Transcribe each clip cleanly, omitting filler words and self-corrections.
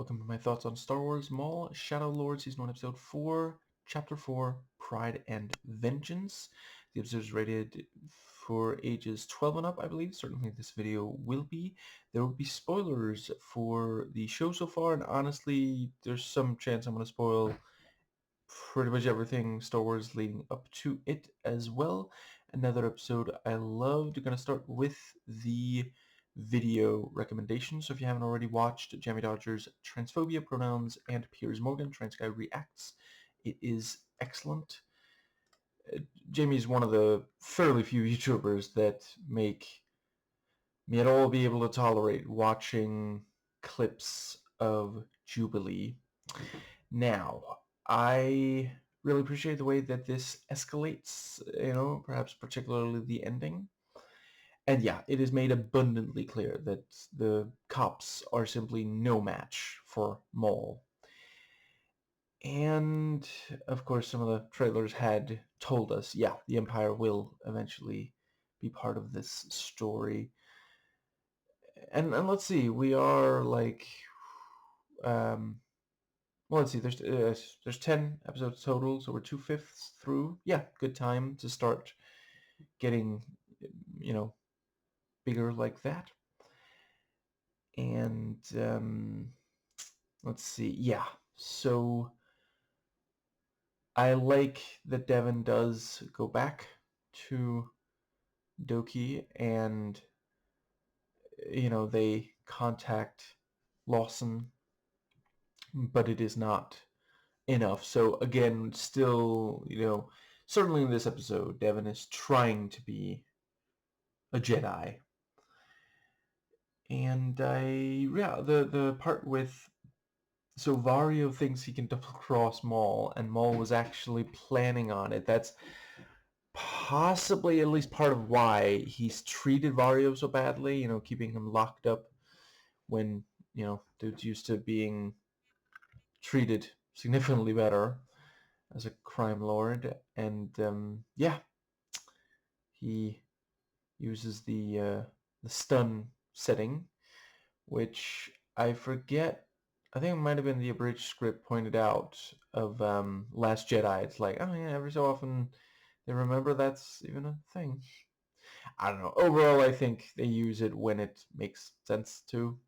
Welcome to my thoughts on Star Wars Maul, Shadow Lord, Season 1, Episode 4, Chapter 4, Pride and Vengeance. The episode is rated for ages 12 and up, I believe. Certainly this video will be. There will be spoilers for the show so far, and honestly, there's some chance I'm going to spoil pretty much everything Star Wars leading up to it as well. Another episode I loved. We're going to start with the video recommendations. So if you haven't already watched Jamie Dodger's Transphobia, Pronouns, and Piers Morgan, Transguy Reacts, it is excellent. Jamie is one of the fairly few YouTubers that make me at all be able to tolerate watching clips of Jubilee. Now, I really appreciate the way that this escalates, perhaps particularly the ending. And yeah, it is made abundantly clear that the cops are simply no match for Maul. And, of course, some of the trailers had told us, yeah, the Empire will eventually be part of this story. And let's see, we are like... well, let's see, there's 10 episodes total, so we're 2/5 through. Yeah, good time to start getting, bigger like that. And let's see, yeah, so I like that Devin does go back to Doki, and they contact Lawson, but it is not enough. So again, still, certainly in this episode, Devin is trying to be a Jedi. And the part with, so Vario thinks he can double cross Maul, and Maul was actually planning on it. That's possibly at least part of why he's treated Vario so badly, keeping him locked up when, dude's used to being treated significantly better as a crime lord. And yeah, he uses the stun setting, which I forget. I think it might have been the abridged script pointed out of Last Jedi. It's like, oh yeah, every so often they remember that's even a thing. I don't know. Overall, I think they use it when it makes sense to.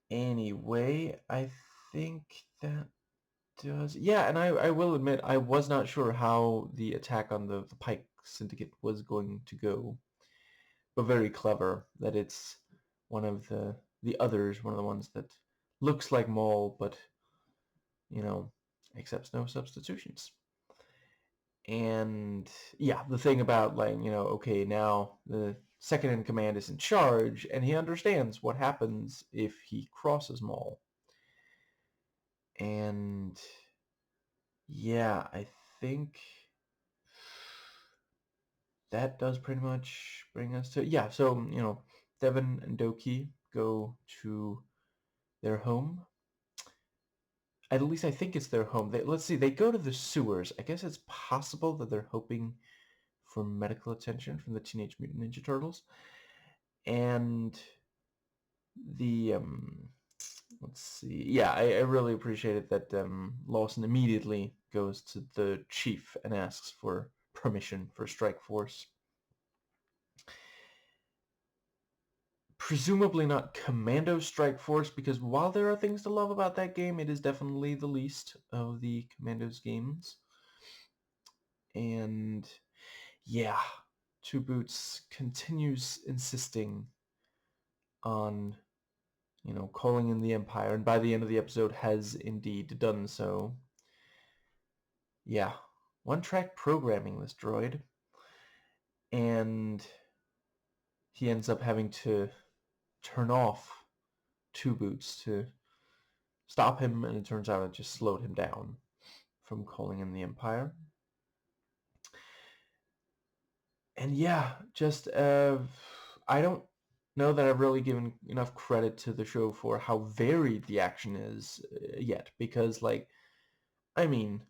Anyway, I think that does... Yeah, and I will admit, I was not sure how the attack on the Pike Syndicate was going to go. But very clever that it's one of the others, one of the ones that looks like Maul, but, accepts no substitutions. And yeah, the thing about, like, okay, now the second in command is in charge, and he understands what happens if he crosses Maul. And yeah, I think that does pretty much bring us to... Yeah, so, Devin and Doki go to their home. At least I think it's their home. Let's see, they go to the sewers. I guess it's possible that they're hoping for medical attention from the Teenage Mutant Ninja Turtles. And the, let's see. Yeah, I really appreciated that Lawson immediately goes to the chief and asks for permission for Strike Force. Presumably not Commando Strike Force, because while there are things to love about that game, it is definitely the least of the Commandos games. And yeah, Two Boots continues insisting on, calling in the Empire, and by the end of the episode has indeed done so. Yeah, one-track programming, this droid. And he ends up having to turn off Two Boots to stop him, and it turns out it just slowed him down from calling in the Empire. And yeah, just I don't know that I've really given enough credit to the show for how varied the action is yet, because, like, I mean,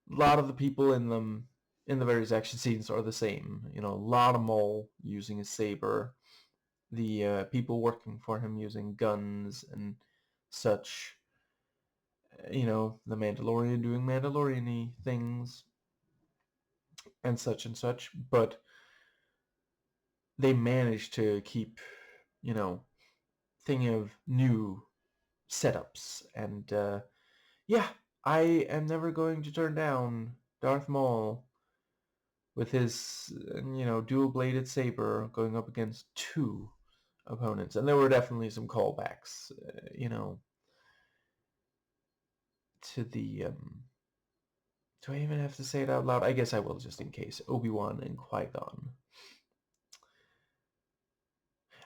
a lot of the people in the various action scenes are the same. A lot of Maul using his saber, the people working for him using guns and such. The Mandalorian doing Mandalorian-y things and such, but they managed to keep, thinking of new setups. And yeah, I am never going to turn down Darth Maul with his, dual-bladed saber going up against two opponents. And there were definitely some callbacks, to the, do I even have to say it out loud? I guess I will just in case. Obi-Wan and Qui-Gon.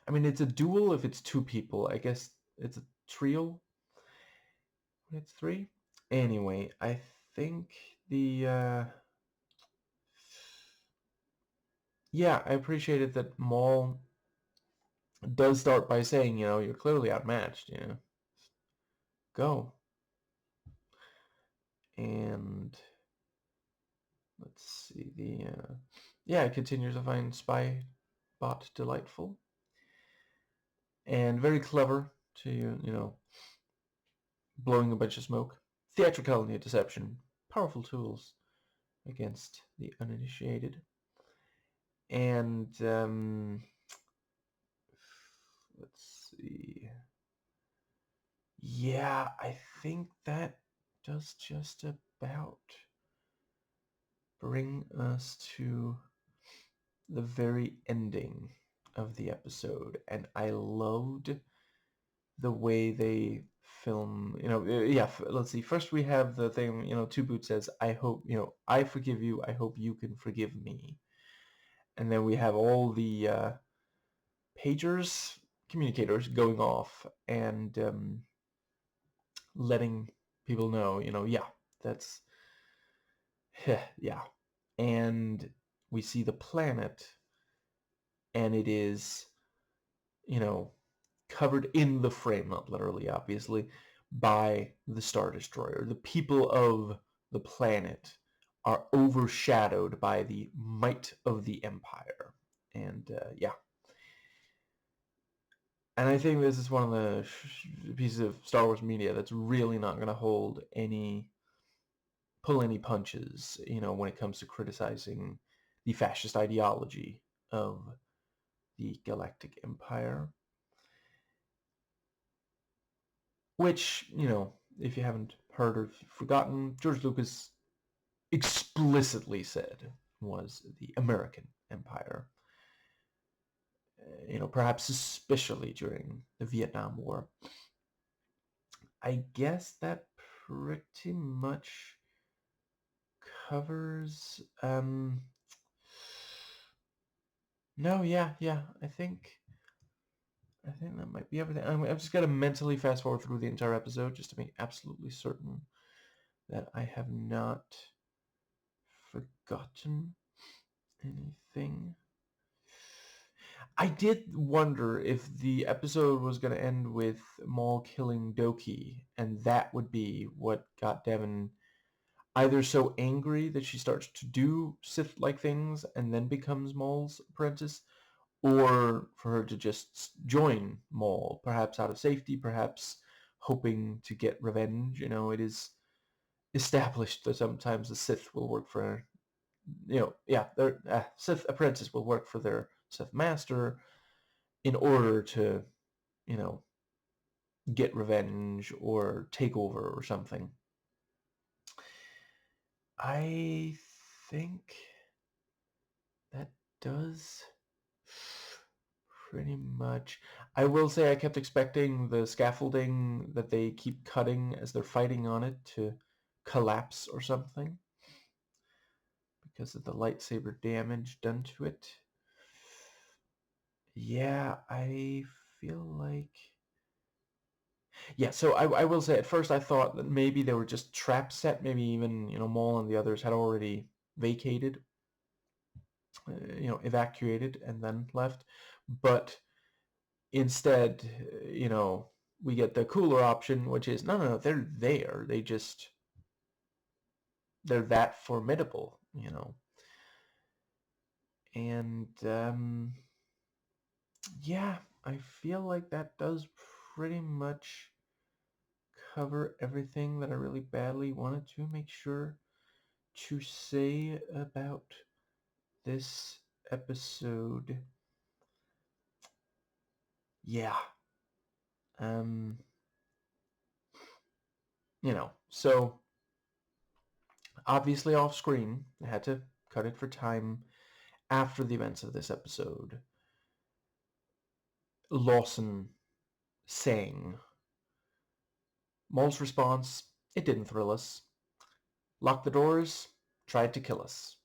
I mean, it's a duel if it's two people. I guess it's a trio when it's three. Anyway, I think yeah, I appreciated that Maul does start by saying, you're clearly outmatched, go. And let's see, yeah, it continues to find Spy Bot delightful and very clever to, blowing a bunch of smoke. Theatricality and deception, powerful tools against the uninitiated. And let's see. Yeah, I think that does just about bring us to the very ending of the episode. And I loved the way they film, yeah, let's see. First we have the thing, Two Boot says, I hope, I forgive you. I hope you can forgive me. And then we have all the pagers, communicators going off and letting people know, yeah, that's, yeah. And we see the planet, and it is, covered in the frame, not literally, obviously, by the Star Destroyer. The people of the planet are overshadowed by the might of the Empire. And yeah. And I think this is one of the pieces of Star Wars media that's really not going to pull any punches, when it comes to criticizing the fascist ideology of the Galactic Empire. Which, if you haven't heard or forgotten, George Lucas explicitly said was the American Empire. Perhaps especially during the Vietnam War. I guess that pretty much covers, no, yeah, I think that might be everything. I'm just going to mentally fast forward through the entire episode just to be absolutely certain that I have not forgotten anything. I did wonder if the episode was going to end with Maul killing Doki, and that would be what got Devon either so angry that she starts to do Sith-like things and then becomes Maul's apprentice, or for her to just join Maul, perhaps out of safety, perhaps hoping to get revenge. It is established that sometimes the Sith will work for, their Sith apprentice will work for their Sith master in order to, get revenge or take over or something. I think that does pretty much. I will say I kept expecting the scaffolding that they keep cutting as they're fighting on it to collapse or something because of the lightsaber damage done to it. Yeah, I feel like... Yeah, so I will say at first I thought that maybe they were just trap set. Maybe even, Maul and the others had already vacated, evacuated and then left. But instead, we get the cooler option, which is, no, they're there. They're that formidable, And, yeah, I feel like that does pretty much cover everything that I really badly wanted to make sure to say about this episode. Yeah. Um, so obviously off screen, I had to cut it for time after the events of this episode. Lawson saying, Maul's response, it didn't thrill us. Locked the doors, tried to kill us.